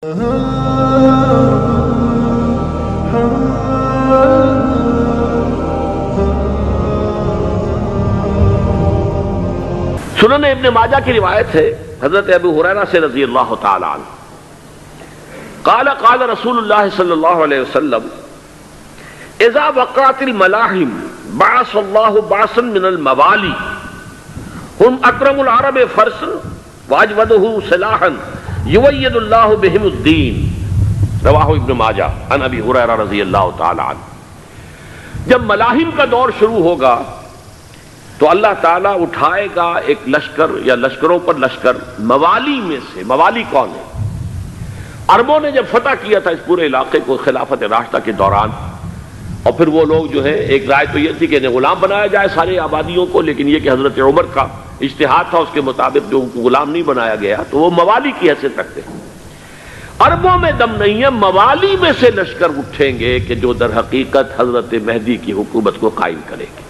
سنن ابن ماجہ کی روایت ہے حضرت ابو ہریرہ سے رضی اللہ تعالی عنہ قال قال رسول اللہ صلی اللہ علیہ وسلم اذا وقعت الملاحم بعث اللہ بعثا من الموالی ہم اکرم العرب فرسا واجودہ سلاحا یوید اللہ بہم الدین رواہ ابن ماجہ عن ابی ہریرہ رضی اللہ تعالی عنہ۔ جب ملاحم کا دور شروع ہوگا تو اللہ تعالیٰ اٹھائے گا ایک لشکر یا لشکروں پر لشکر موالی میں سے۔ موالی کون ہے؟ عربوں نے جب فتح کیا تھا اس پورے علاقے کو خلافت راشدہ کے دوران، اور پھر وہ لوگ جو ہے ایک رائے تو یہ تھی کہ انہیں غلام بنایا جائے سارے آبادیوں کو، لیکن یہ کہ حضرت عمر کا اجتہاد تھا، اس کے مطابق جو ان کو غلام نہیں بنایا گیا تو وہ موالی کی حیثیت رکھتے ہیں۔ عربوں میں دم نہیں ہے، موالی میں سے لشکر اٹھیں گے کہ جو در حقیقت حضرت مہدی کی حکومت کو قائم کریں گے۔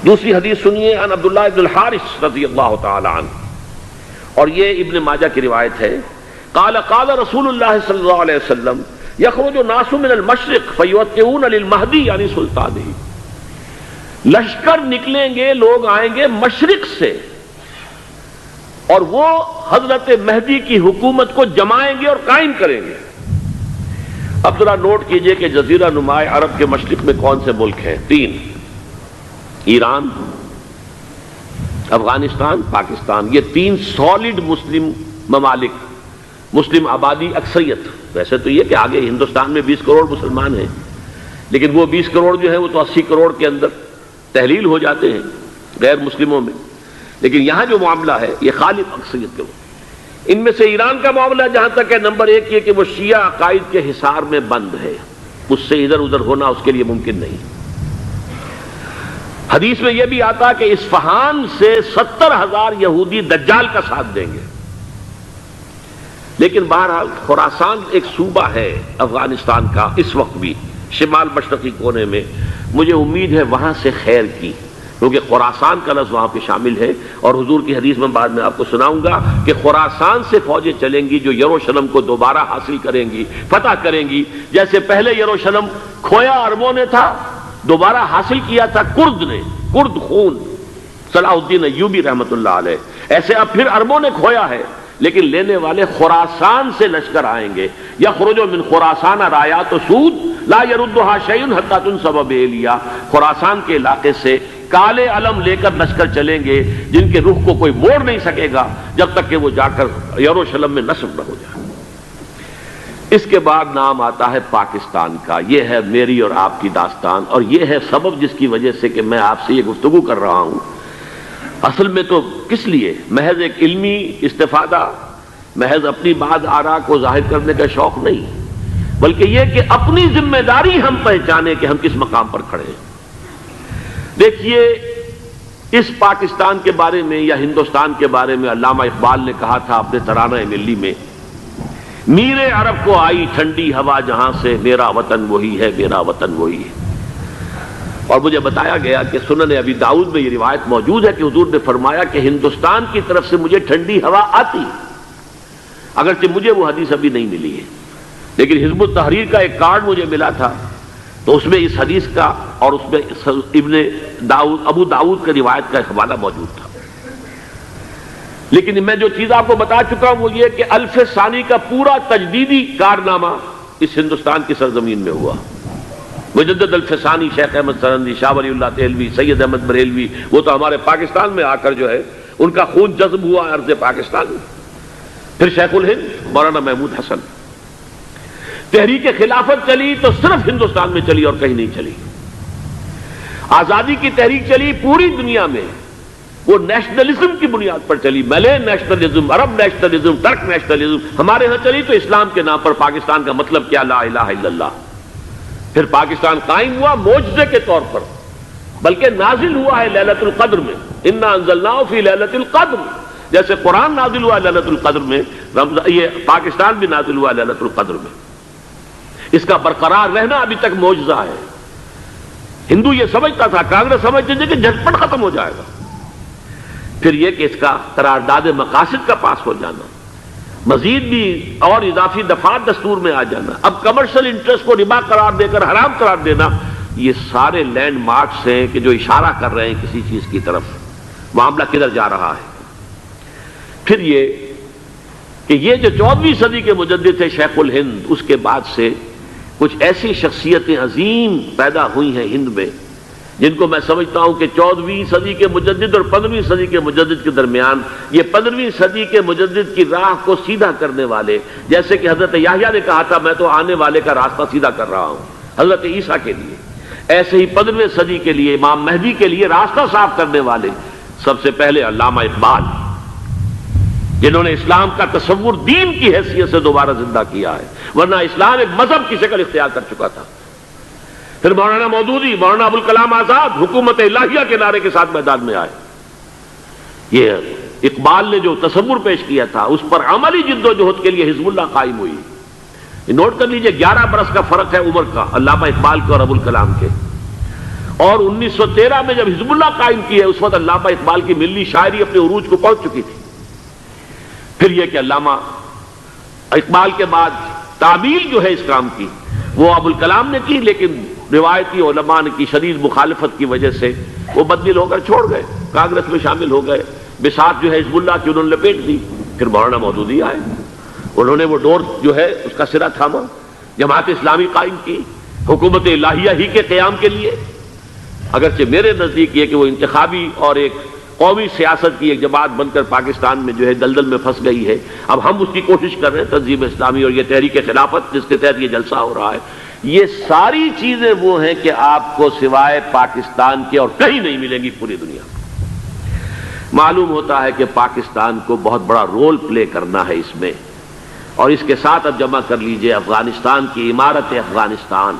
دوسری حدیث سنیے عن عبداللہ ابن الحارث رضی اللہ تعالی عنہ، اور یہ ابن ماجہ کی روایت ہے قال قال رسول اللہ صلی اللہ علیہ وسلم یخرج الناس من المشرق فیوطئون للمہدی یعنی سلطانہ، لشکر نکلیں گے، لوگ آئیں گے مشرق سے اور وہ حضرت مہدی کی حکومت کو جمائیں گے اور قائم کریں گے۔ اب ذرا نوٹ کیجئے کہ جزیرہ نما عرب کے مشرق میں کون سے ملک ہیں؟ تین: ایران، افغانستان، پاکستان۔ یہ تین سالڈ مسلم ممالک، مسلم آبادی اکثریت۔ ویسے تو یہ کہ آگے ہندوستان میں 20 کروڑ مسلمان ہیں، لیکن وہ 20 کروڑ جو ہے وہ تو 80 کروڑ کے اندر تحلیل ہو جاتے ہیں غیر مسلموں میں، لیکن یہاں جو معاملہ ہے یہ خالص اکثریت کے۔ ان میں سے ایران کا معاملہ جہاں تک ہے، نمبر 1 یہ کہ وہ شیعہ عقائد کے حصار میں بند ہے، اس سے ادھر ادھر ہونا اس کے لیے ممکن نہیں۔ حدیث میں یہ بھی آتا کہ اصفہان سے 70,000 یہودی دجال کا ساتھ دیں گے، لیکن بہرحال خراسان ایک صوبہ ہے افغانستان کا اس وقت بھی شمال مشرقی کونے میں، مجھے امید ہے وہاں سے خیر کی، کیونکہ خراسان کا لفظ وہاں پہ شامل ہے، اور حضور کی حدیث میں بعد میں آپ کو سناؤں گا کہ خراسان سے فوجیں چلیں گی جو یروشلم کو دوبارہ حاصل کریں گی، فتح کریں گی، جیسے پہلے یروشلم کھویا عربوں نے تھا، دوبارہ حاصل کیا تھا کرد نے، کرد خون صلاح الدین ایوبی رحمت اللہ علیہ، ایسے اب پھر عربوں نے کھویا ہے، لیکن لینے والے خراسان سے لشکر آئیں گے۔ یخرج من خراسان رایات سود لا يردها شیء حتی تنصب بإیلیا، خراسان کے علاقے سے کالے علم لے کر لشکر چلیں گے جن کے رخ کو کوئی موڑ نہیں سکے گا جب تک کہ وہ جا کر یروشلم میں نصب نہ ہو جائے۔ اس کے بعد نام آتا ہے پاکستان کا۔ یہ ہے میری اور آپ کی داستان، اور یہ ہے سبب جس کی وجہ سے کہ میں آپ سے یہ گفتگو کر رہا ہوں۔ اصل میں تو کس لیے؟ محض ایک علمی استفادہ، محض اپنی بات آراء کو ظاہر کرنے کا شوق نہیں، بلکہ یہ کہ اپنی ذمہ داری ہم پہچانے کہ ہم کس مقام پر کھڑے ہیں۔ دیکھیے، اس پاکستان کے بارے میں یا ہندوستان کے بارے میں علامہ اقبال نے کہا تھا اپنے ترانہ ملی میں، میر عرب کو آئی ٹھنڈی ہوا جہاں سے، میرا وطن وہی ہے، میرا وطن وہی ہے۔ اور مجھے بتایا گیا کہ سنن ابی داؤد میں یہ روایت موجود ہے کہ حضور نے فرمایا کہ ہندوستان کی طرف سے مجھے ٹھنڈی ہوا آتی، اگرچہ مجھے وہ حدیث ابھی نہیں ملی ہے، لیکن حزب التحریر کا ایک کارڈ مجھے ملا تھا، تو اس میں اس حدیث کا اور اس میں ابن داؤد ابو داؤد کا روایت کا حوالہ موجود تھا۔ لیکن میں جو چیز آپ کو بتا چکا ہوں وہ یہ کہ الف ثانی کا پورا تجدیدی کارنامہ اس ہندوستان کی سرزمین میں ہوا۔ مجدد الف ثانی شیخ احمد سرندی، شاہ ولی اللہ دہلوی، سید احمد بریلوی، وہ تو ہمارے پاکستان میں آ کر جو ہے ان کا خون جذب ہوا ارض پاکستان میں۔ پھر شیخ الہند مولانا محمود حسن۔ تحریک خلافت چلی تو صرف ہندوستان میں چلی اور کہیں نہیں چلی۔ آزادی کی تحریک چلی پوری دنیا میں، وہ نیشنلزم کی بنیاد پر چلی، ملے نیشنلزم، عرب نیشنلزم، ترک نیشنلزم۔ ہمارے ہاں چلی تو اسلام کے نام پر، پاکستان کا مطلب کیا؟ لا الہ الا اللہ۔ پھر پاکستان قائم ہوا معجزے کے طور پر، بلکہ نازل ہوا ہے لیلۃ القدر میں، انا انزلناہ فی لیلۃ القدر، جیسے قرآن نازل ہوا لیلۃ القدر میں، یہ پاکستان بھی نازل ہوا لیلۃ القدر میں۔ اس کا برقرار رہنا ابھی تک معجزہ ہے۔ ہندو یہ سمجھتا تھا، کانگریس سمجھتی تھی کہ جھٹپٹ ختم ہو جائے گا۔ پھر یہ کہ اس کا قرارداد مقاصد کا پاس ہو جانا، مزید بھی اور اضافی دفعات دستور میں آ جانا، اب کمرشل انٹرسٹ کو ربا قرار دے کر حرام قرار دینا، یہ سارے لینڈ مارکس ہیں کہ جو اشارہ کر رہے ہیں کسی چیز کی طرف، معاملہ کدھر جا رہا ہے۔ پھر یہ کہ یہ جو 14ویں صدی کے مجدد تھے شیخ الہند، اس کے بعد سے کچھ ایسی شخصیتیں عظیم پیدا ہوئی ہیں ہند میں، جن کو میں سمجھتا ہوں کہ 14ویں صدی کے مجدد اور 15ویں صدی کے مجدد کے درمیان یہ 15ویں صدی کے مجدد کی راہ کو سیدھا کرنے والے، جیسے کہ حضرت یحییٰ نے کہا تھا میں تو آنے والے کا راستہ سیدھا کر رہا ہوں حضرت عیسیٰ کے لیے، ایسے ہی 15ویں صدی کے لیے امام مہدی کے لیے راستہ صاف کرنے والے سب سے پہلے علامہ اقبال، جنہوں نے اسلام کا تصور دین کی حیثیت سے دوبارہ زندہ کیا ہے، ورنہ اسلام ایک مذہب کی شکل اختیار کر چکا تھا۔ پھر مولانا مودودی، مولانا ابوالکلام آزاد حکومت الہیہ کے نعرے کے ساتھ میدان میں آئے۔ یہ اقبال نے جو تصور پیش کیا تھا اس پر عملی جد و جہد کے لیے حزب اللہ قائم ہوئی۔ نوٹ کر لیجئے 11 برس کا فرق ہے عمر کا علامہ اقبال کے اور ابوالکلام کے، اور 1913 میں جب حزب اللہ قائم کی ہے اس وقت علامہ اقبال کی ملی شاعری اپنے عروج کو پہنچ چکی تھی۔ پھر یہ کہ علامہ اقبال کے بعد تعمیل جو ہے اس کام کی وہ ابوالکلام نے کی، لیکن روایتی علماء کی شدید مخالفت کی وجہ سے وہ بددل ہو کر چھوڑ گئے، کانگریس میں شامل ہو گئے، بساط جو ہے حزب اللہ کی انہوں نے لپیٹ دی۔ پھر مولانا مودودی آئے، انہوں نے وہ ڈور جو ہے اس کا سرا تھاما، جماعت اسلامی قائم کی حکومت الہیہ ہی کے قیام کے لیے، اگرچہ میرے نزدیک یہ کہ وہ انتخابی اور ایک قومی سیاست کی ایک جماعت بن کر پاکستان میں جو ہے دلدل میں پھنس گئی ہے۔ اب ہم اس کی کوشش کر رہے ہیں، تنظیم اسلامی اور یہ تحریک خلافت جس کے تحت یہ جلسہ ہو رہا ہے، یہ ساری چیزیں وہ ہیں کہ آپ کو سوائے پاکستان کے اور کہیں نہیں ملیں گی پوری دنیا میں۔ معلوم ہوتا ہے کہ پاکستان کو بہت بڑا رول پلے کرنا ہے اس میں، اور اس کے ساتھ اب جمع کر لیجئے افغانستان کی عمارت افغانستان،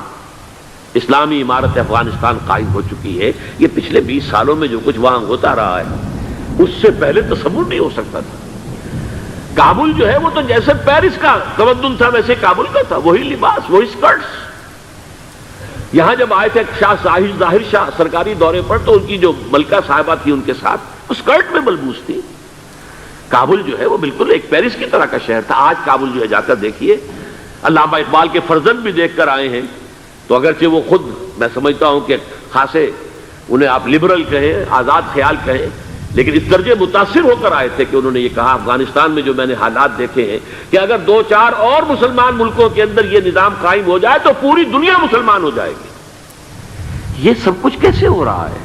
اسلامی عمارت افغانستان قائم ہو چکی ہے۔ یہ پچھلے 20 سالوں میں جو کچھ وہاں ہوتا رہا ہے اس سے پہلے تصور نہیں ہو سکتا تھا۔ کابل جو ہے وہ تو جیسے پیرس کا تمدن تھا ویسے کابل کا تھا، وہی لباس، وہی سکرٹس۔ یہاں جب آئے تھے شاہ ظاہر شاہ سرکاری دورے پر تو ان کی جو ملکہ صاحبہ تھی ان کے ساتھ وہ سکرٹ میں ملبوس تھی۔ کابل جو ہے وہ بالکل ایک پیرس کی طرح کا شہر تھا۔ آج کابل جو ہے جا کر دیکھیے، علامہ اقبال کے فرزند بھی دیکھ کر آئے ہیں، تو اگرچہ وہ خود میں سمجھتا ہوں کہ خاصے انہیں آپ لبرل کہیں، آزاد خیال کہیں، لیکن اس درجے متاثر ہو کر آئے تھے کہ انہوں نے یہ کہا افغانستان میں جو میں نے حالات دیکھے ہیں کہ اگر 2-4 اور مسلمان ملکوں کے اندر یہ نظام قائم ہو جائے تو پوری دنیا مسلمان ہو جائے گی۔ یہ سب کچھ کیسے ہو رہا ہے؟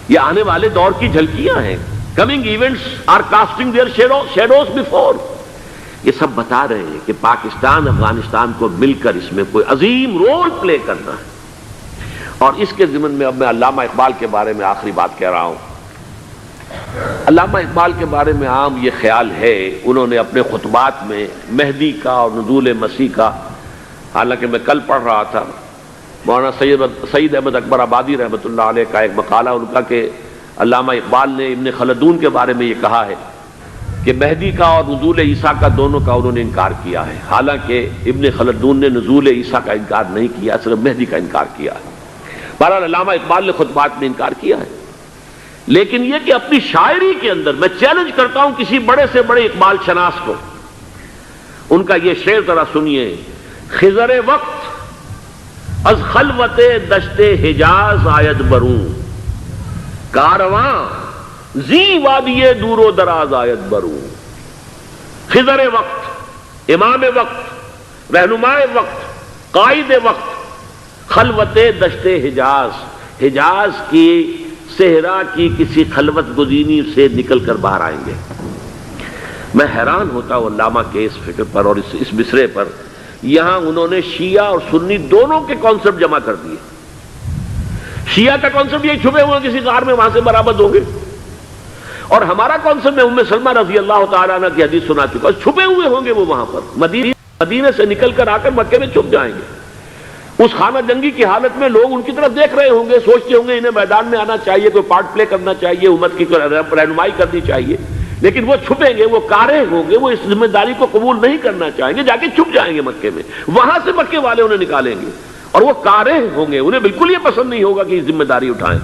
یہ آنے والے دور کی جھلکیاں ہیں۔ Coming events are casting their shadows before. یہ سب بتا رہے ہیں کہ پاکستان افغانستان کو مل کر اس میں کوئی عظیم رول پلے کرنا ہے۔ اور اس کے ضمن میں اب میں علامہ اقبال کے بارے میں آخری بات کہہ رہا ہوں۔ علامہ اقبال کے بارے میں عام یہ خیال ہے، انہوں نے اپنے خطبات میں مہدی کا اور نزول مسیح کا، حالانکہ میں کل پڑھ رہا تھا مولانا سید احمد اکبر آبادی رحمۃ اللہ علیہ کا ایک مقالہ ان کا کہ علامہ اقبال نے ابن خلدون کے بارے میں یہ کہا ہے کہ مہدی کا اور نزول عیسیٰ کا دونوں کا انہوں نے انکار کیا ہے، حالانکہ ابن خلدون نے نزول عیسیٰ کا انکار نہیں کیا، صرف مہدی کا انکار کیا ہے۔ بہرحال علامہ اقبال نے خطبات میں انکار کیا ہے، لیکن یہ کہ اپنی شاعری کے اندر میں چیلنج کرتا ہوں کسی بڑے سے بڑے اقبال شناس کو، ان کا یہ شعر ذرا سنیے: خضر وقت از خلوت دشت حجاز آید بروں، کارواں زی وادی دور و دراز آید بروں۔ خضر وقت، امام وقت، رہنمائے وقت، قائد وقت، خلوت دشت حجاز، حجاز کی صحرا کی کسی خلوت گزینی سے نکل کر باہر آئیں گے۔ میں حیران ہوتا ہوں علامہ کے اس فکر پر اور اس مصرے پر۔ یہاں انہوں نے شیعہ اور سنی دونوں کے کانسیپٹ جمع کر دیے۔ شیعہ کا کانسیپٹ یہ چھپے ہوئے کسی غار میں وہاں سے برآمد ہوں گے، اور ہمارا کانسیپٹ میں ام سلمہ رضی اللہ تعالیٰ عنہ کی حدیث سنا چکا، چھپے ہوئے ہوں گے وہ وہاں پر، مدینے سے نکل کر آ کر مکے میں چھپ جائیں گے۔ اس خانہ جنگی کی حالت میں لوگ ان کی طرف دیکھ رہے ہوں گے، سوچتے ہوں گے انہیں میدان میں آنا چاہیے، کوئی پارٹ پلے کرنا چاہیے، امت کی رہنمائی کرنی چاہیے، لیکن وہ چھپیں گے، وہ کارے ہوں گے، وہ اس ذمہ داری کو قبول نہیں کرنا چاہیں گے، جا کے چھپ جائیں گے مکے میں، وہاں سے مکے والے انہیں نکالیں گے، اور وہ کارے ہوں گے، انہیں بالکل یہ پسند نہیں ہوگا کہ یہ ذمہ داری اٹھائیں۔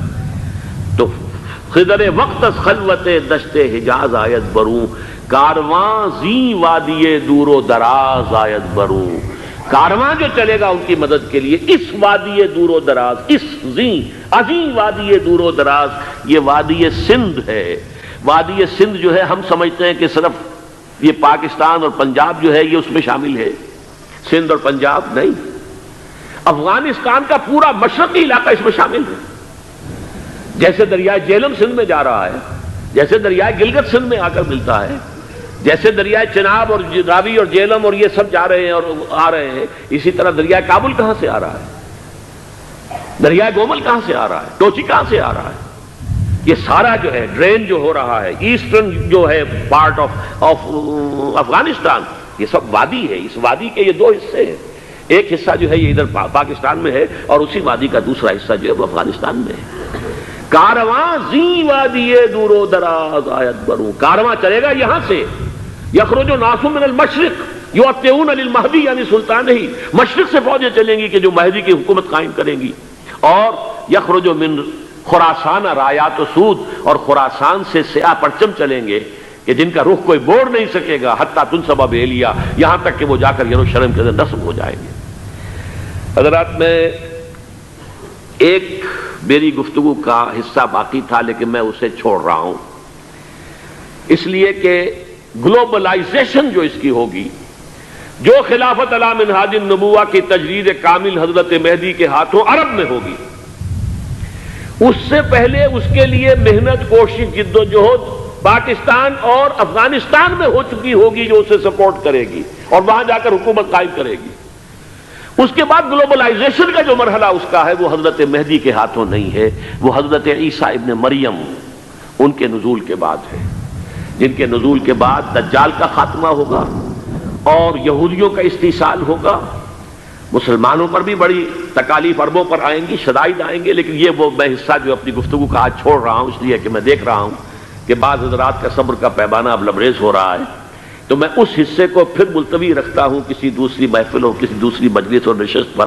تو خضر وقت از خلوت دشت حجاز آیت بروں، کارواں زی وادی دور و دراز آیت برو، کارواں جو چلے گا ان کی مدد کے لیے اس وادی دور و دراز، اس عظیم وادی دور و دراز، یہ وادی سندھ ہے۔ وادی سندھ جو ہے ہم سمجھتے ہیں کہ صرف یہ پاکستان اور پنجاب جو ہے یہ اس میں شامل ہے، سندھ اور پنجاب نہیں، افغانستان کا پورا مشرقی علاقہ اس میں شامل ہے۔ جیسے دریائے جہلم سندھ میں جا رہا ہے، جیسے دریائے گلگت سندھ میں آ کر ملتا ہے، جیسے دریائے چناب اور راوی اور جہلم اور یہ سب جا رہے ہیں اور آ رہے ہیں، اسی طرح دریائے کابل کہاں سے آ رہا ہے، دریائے گومل کہاں سے آ رہا ہے، ٹوچی کہاں سے آ رہا ہے، یہ سارا جو ہے ڈرین جو ہو رہا ہے، ایسٹرن جو ہے پارٹ آف افغانستان، یہ سب وادی ہے۔ اس وادی کے یہ دو حصے ہیں، ایک حصہ جو ہے یہ ادھر پاکستان میں ہے اور اسی وادی کا دوسرا حصہ جو ہے وہ افغانستان میں ہے۔ کارواں زی وادی دور و دراز آیت برو، کارواں چلے گا یہاں سے، یخرج الناس من المشرق یؤتون للمہدی یعنی سلطان ہی، مشرق سے فوجیں چلیں گی کہ جو مہدی کی حکومت قائم کریں گی، اور یخرج من خراسان رایات و سود، اور خراسان سے سیاہ پرچم چلیں گے کہ جن کا رخ کوئی موڑ نہیں سکے گا، حتیٰ تنصب بیلیا، یہاں تک کہ وہ جا کر یروشلم کے اندر نصب ہو جائیں گے۔ حضرات، میں ایک میری گفتگو کا حصہ باقی تھا لیکن میں اسے چھوڑ رہا ہوں، اس لیے کہ گلوبلائزیشن جو اس کی ہوگی، جو خلافت علی منہاج النبوہ کی تجرید کامل حضرت مہدی کے ہاتھوں عرب میں ہوگی، اس سے پہلے اس کے لیے محنت، کوشش، جد و جہد پاکستان اور افغانستان میں ہو چکی ہوگی جو اسے سپورٹ کرے گی اور وہاں جا کر حکومت قائم کرے گی۔ اس کے بعد گلوبلائزیشن کا جو مرحلہ اس کا ہے وہ حضرت مہدی کے ہاتھوں نہیں ہے، وہ حضرت عیسیٰ ابن مریم ان کے نزول کے بعد ہے، جن کے نزول کے بعد دجال کا خاتمہ ہوگا اور یہودیوں کا استحصال ہوگا، مسلمانوں پر بھی بڑی تکالیف عربوں پر آئیں گی، شدائد آئیں گے، لیکن یہ وہ میں حصہ جو اپنی گفتگو کا آج چھوڑ رہا ہوں اس لیے کہ میں دیکھ رہا ہوں کہ بعض حضرات کا صبر کا پیمانہ اب لبریز ہو رہا ہے، تو میں اس حصے کو پھر ملتوی رکھتا ہوں کسی دوسری محفل اور کسی دوسری مجلس اور نشست پر۔